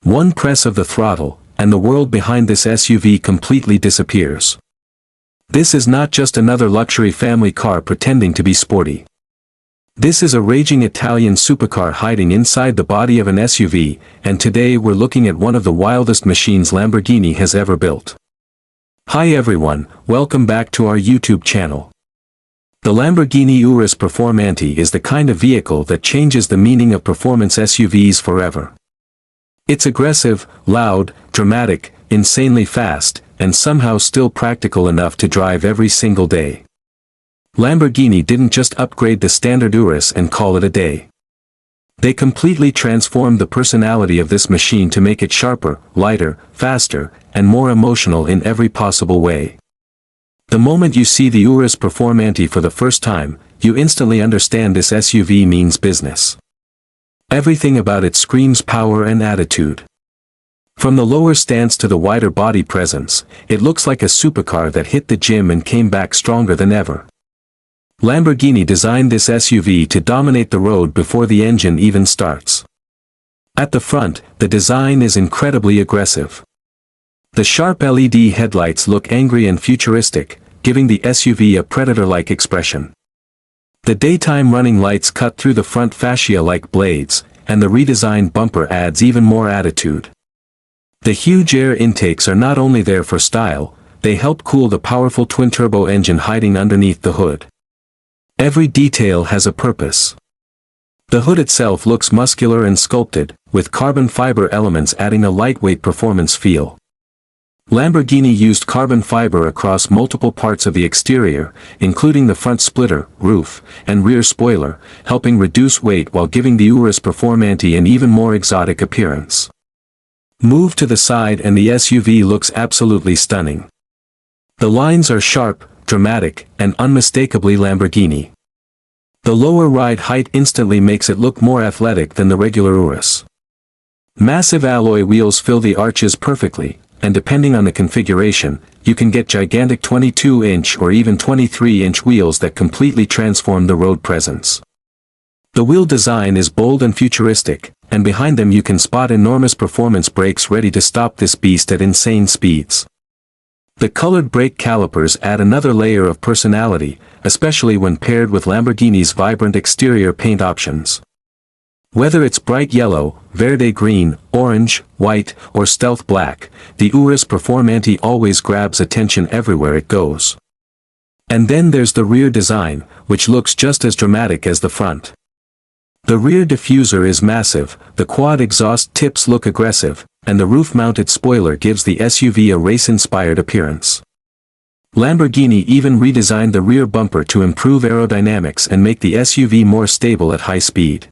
One press of the throttle, and the world behind this SUV completely disappears. This is not just another luxury family car pretending to be sporty. This is a raging Italian supercar hiding inside the body of an SUV, and today we're looking at one of the wildest machines Lamborghini has ever built. Hi everyone, welcome back to our YouTube channel. The Lamborghini Urus Performante is the kind of vehicle that changes the meaning of performance SUVs forever. It's aggressive, loud, dramatic, insanely fast, and somehow still practical enough to drive every single day. Lamborghini didn't just upgrade the standard Urus and call it a day. They completely transformed the personality of this machine to make it sharper, lighter, faster, and more emotional in every possible way. The moment you see the Urus Performante for the first time, you instantly understand this SUV means business. Everything about it screams power and attitude. From the lower stance to the wider body presence, it looks like a supercar that hit the gym and came back stronger than ever. Lamborghini designed this SUV to dominate the road before the engine even starts. At the front, the design is incredibly aggressive. The sharp LED headlights look angry and futuristic, giving the SUV a predator-like expression. The daytime running lights cut through the front fascia like blades, and the redesigned bumper adds even more attitude. The huge air intakes are not only there for style, they help cool the powerful twin-turbo engine hiding underneath the hood. Every detail has a purpose. The hood itself looks muscular and sculpted, with carbon fiber elements adding a lightweight performance feel. Lamborghini used carbon fiber across multiple parts of the exterior, including the front splitter, roof, and rear spoiler, helping reduce weight while giving the Urus Performante an even more exotic appearance. Move to the side and the SUV looks absolutely stunning. The lines are sharp, dramatic, and unmistakably Lamborghini. The lower ride height instantly makes it look more athletic than the regular Urus. Massive alloy wheels fill the arches perfectly, and depending on the configuration, you can get gigantic 22-inch or even 23-inch wheels that completely transform the road presence. The wheel design is bold and futuristic, and behind them you can spot enormous performance brakes ready to stop this beast at insane speeds. The colored brake calipers add another layer of personality, especially when paired with Lamborghini's vibrant exterior paint options. Whether it's bright yellow, verde green, orange, white, or stealth black, the Urus Performante always grabs attention everywhere it goes. And then there's the rear design, which looks just as dramatic as the front. The rear diffuser is massive, the quad exhaust tips look aggressive, and the roof-mounted spoiler gives the SUV a race-inspired appearance. Lamborghini even redesigned the rear bumper to improve aerodynamics and make the SUV more stable at high speed.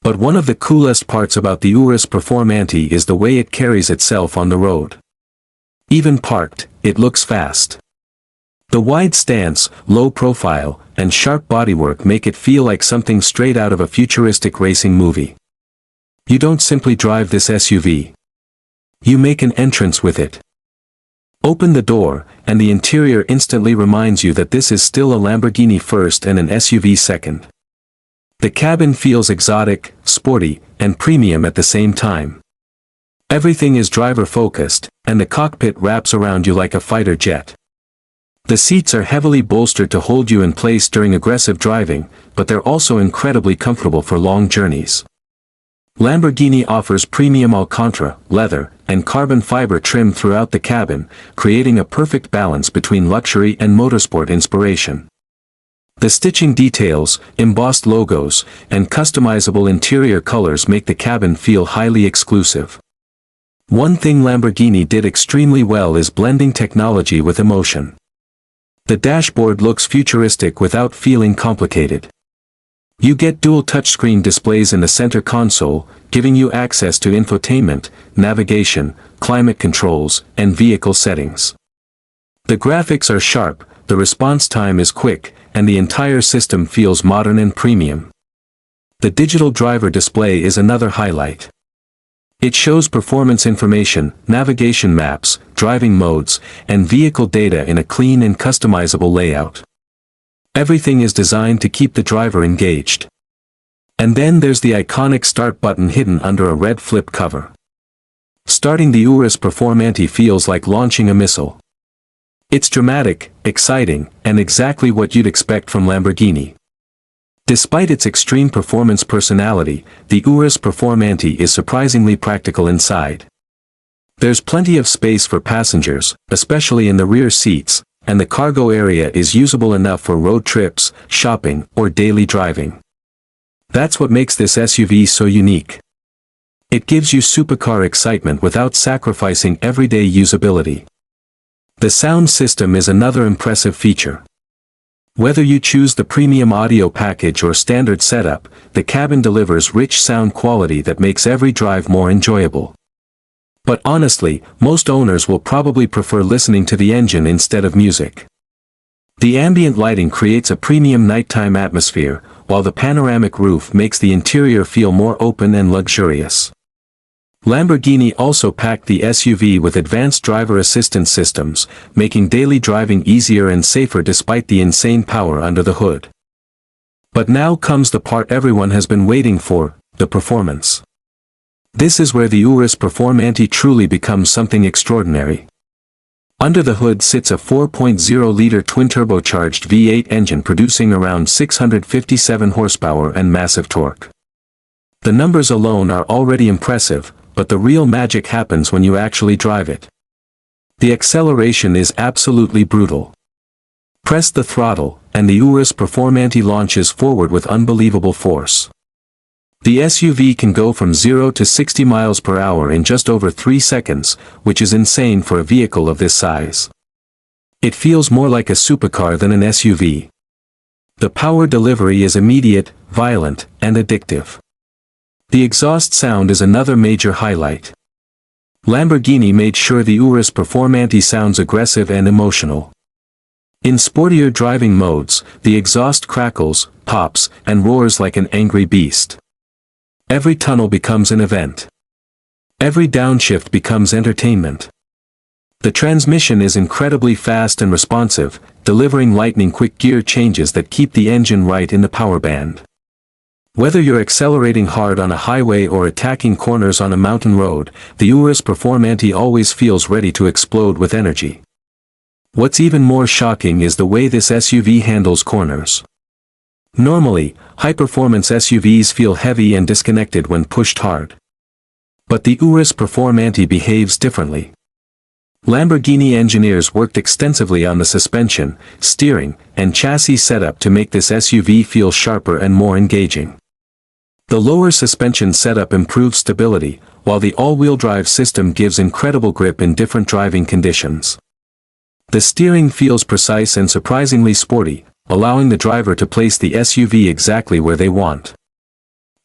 But one of the coolest parts about the Urus Performante is the way it carries itself on the road. Even parked, it looks fast. The wide stance, low profile, and sharp bodywork make it feel like something straight out of a futuristic racing movie. You don't simply drive this SUV. You make an entrance with it. Open the door, and the interior instantly reminds you that this is still a Lamborghini first and an SUV second. The cabin feels exotic, sporty, and premium at the same time. Everything is driver-focused, and the cockpit wraps around you like a fighter jet. The seats are heavily bolstered to hold you in place during aggressive driving, but they're also incredibly comfortable for long journeys. Lamborghini offers premium Alcantara, leather, and carbon fiber trim throughout the cabin, creating a perfect balance between luxury and motorsport inspiration. The stitching details, embossed logos, and customizable interior colors make the cabin feel highly exclusive. One thing Lamborghini did extremely well is blending technology with emotion. The dashboard looks futuristic without feeling complicated. You get dual touchscreen displays in the center console, giving you access to infotainment, navigation, climate controls, and vehicle settings. The graphics are sharp, the response time is quick, and the entire system feels modern and premium. The digital driver display is another highlight. It shows performance information, navigation maps, driving modes, and vehicle data in a clean and customizable layout. Everything is designed to keep the driver engaged. And then there's the iconic start button hidden under a red flip cover. Starting the Urus Performante feels like launching a missile. It's dramatic, exciting, and exactly what you'd expect from Lamborghini. Despite its extreme performance personality, the Urus Performante is surprisingly practical inside. There's plenty of space for passengers, especially in the rear seats, and the cargo area is usable enough for road trips, shopping, or daily driving. That's what makes this SUV so unique. It gives you supercar excitement without sacrificing everyday usability. The sound system is another impressive feature. Whether you choose the premium audio package or standard setup, the cabin delivers rich sound quality that makes every drive more enjoyable. But honestly, most owners will probably prefer listening to the engine instead of music. The ambient lighting creates a premium nighttime atmosphere, while the panoramic roof makes the interior feel more open and luxurious. Lamborghini also packed the SUV with advanced driver assistance systems, making daily driving easier and safer despite the insane power under the hood. But now comes the part everyone has been waiting for, the performance. This is where the Urus Performante truly becomes something extraordinary. Under the hood sits a 4.0-liter twin-turbocharged V8 engine producing around 657 horsepower and massive torque. The numbers alone are already impressive, but the real magic happens when you actually drive it. The acceleration is absolutely brutal. Press the throttle, and the Urus Performante launches forward with unbelievable force. The SUV can go from 0 to 60 miles per hour in just over 3 seconds, which is insane for a vehicle of this size. It feels more like a supercar than an SUV. The power delivery is immediate, violent, and addictive. The exhaust sound is another major highlight. Lamborghini made sure the Urus Performante sounds aggressive and emotional. In sportier driving modes, the exhaust crackles, pops, and roars like an angry beast. Every tunnel becomes an event. Every downshift becomes entertainment. The transmission is incredibly fast and responsive, delivering lightning-quick gear changes that keep the engine right in the power band. Whether you're accelerating hard on a highway or attacking corners on a mountain road, the Urus Performante always feels ready to explode with energy. What's even more shocking is the way this SUV handles corners. Normally, high-performance SUVs feel heavy and disconnected when pushed hard. But the Urus Performante behaves differently. Lamborghini engineers worked extensively on the suspension, steering, and chassis setup to make this SUV feel sharper and more engaging. The lower suspension setup improves stability, while the all-wheel drive system gives incredible grip in different driving conditions. The steering feels precise and surprisingly sporty, allowing the driver to place the SUV exactly where they want.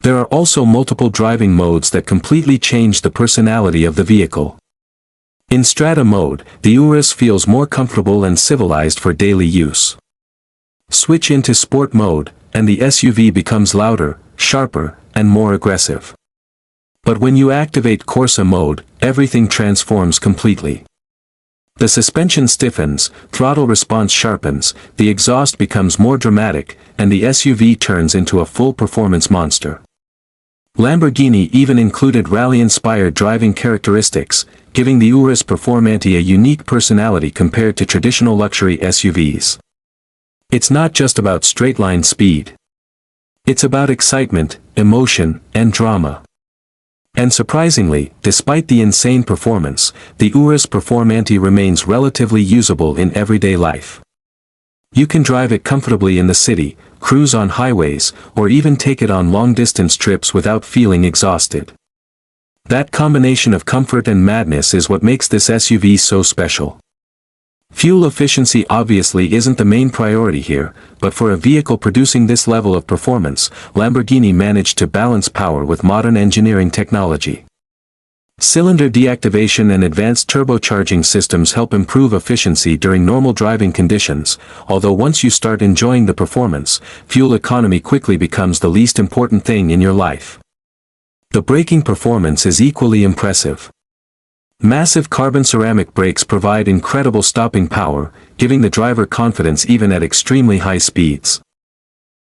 There are also multiple driving modes that completely change the personality of the vehicle. In Strata mode, the Urus feels more comfortable and civilized for daily use. Switch into Sport mode, and the SUV becomes louder, sharper, and more aggressive. But when you activate Corsa mode, everything transforms completely. The suspension stiffens, throttle response sharpens, the exhaust becomes more dramatic, and the SUV turns into a full-performance monster. Lamborghini even included rally-inspired driving characteristics, giving the Urus Performante a unique personality compared to traditional luxury SUVs. It's not just about straight-line speed. It's about excitement, emotion, and drama. And surprisingly, despite the insane performance, the Urus Performante remains relatively usable in everyday life. You can drive it comfortably in the city, cruise on highways, or even take it on long-distance trips without feeling exhausted. That combination of comfort and madness is what makes this SUV so special. Fuel efficiency obviously isn't the main priority here, but for a vehicle producing this level of performance, Lamborghini managed to balance power with modern engineering technology. Cylinder deactivation and advanced turbocharging systems help improve efficiency during normal driving conditions, although once you start enjoying the performance, fuel economy quickly becomes the least important thing in your life. The braking performance is equally impressive. Massive carbon ceramic brakes provide incredible stopping power, giving the driver confidence even at extremely high speeds.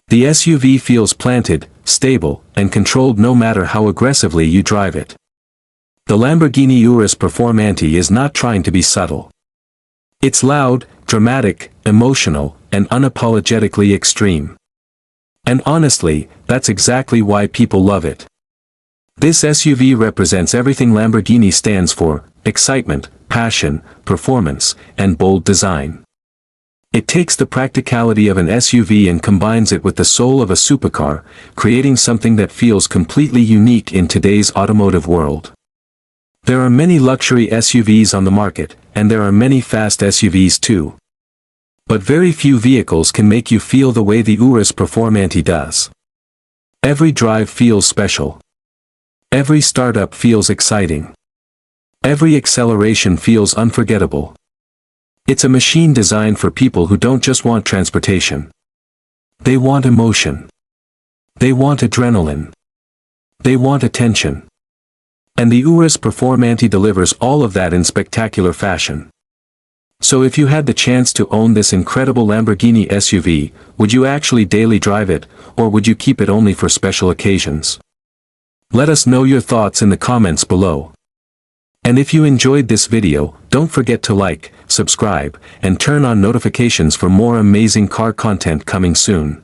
The SUV feels planted, stable, and controlled no matter how aggressively you drive it. The Lamborghini Urus Performante is not trying to be subtle. It's loud, dramatic, emotional, and unapologetically extreme. And honestly, that's exactly why people love it. This SUV represents everything Lamborghini stands for: excitement, passion, performance, and bold design. It takes the practicality of an SUV and combines it with the soul of a supercar, creating something that feels completely unique in today's automotive world. There are many luxury SUVs on the market, and there are many fast SUVs too. But very few vehicles can make you feel the way the Urus Performante does. Every drive feels special. Every startup feels exciting. Every acceleration feels unforgettable. It's a machine designed for people who don't just want transportation. They want emotion. They want adrenaline. They want attention. And the Urus Performante delivers all of that in spectacular fashion. So if you had the chance to own this incredible Lamborghini SUV, would you actually daily drive it, or would you keep it only for special occasions? Let us know your thoughts in the comments below. And if you enjoyed this video, don't forget to like, subscribe, and turn on notifications for more amazing car content coming soon.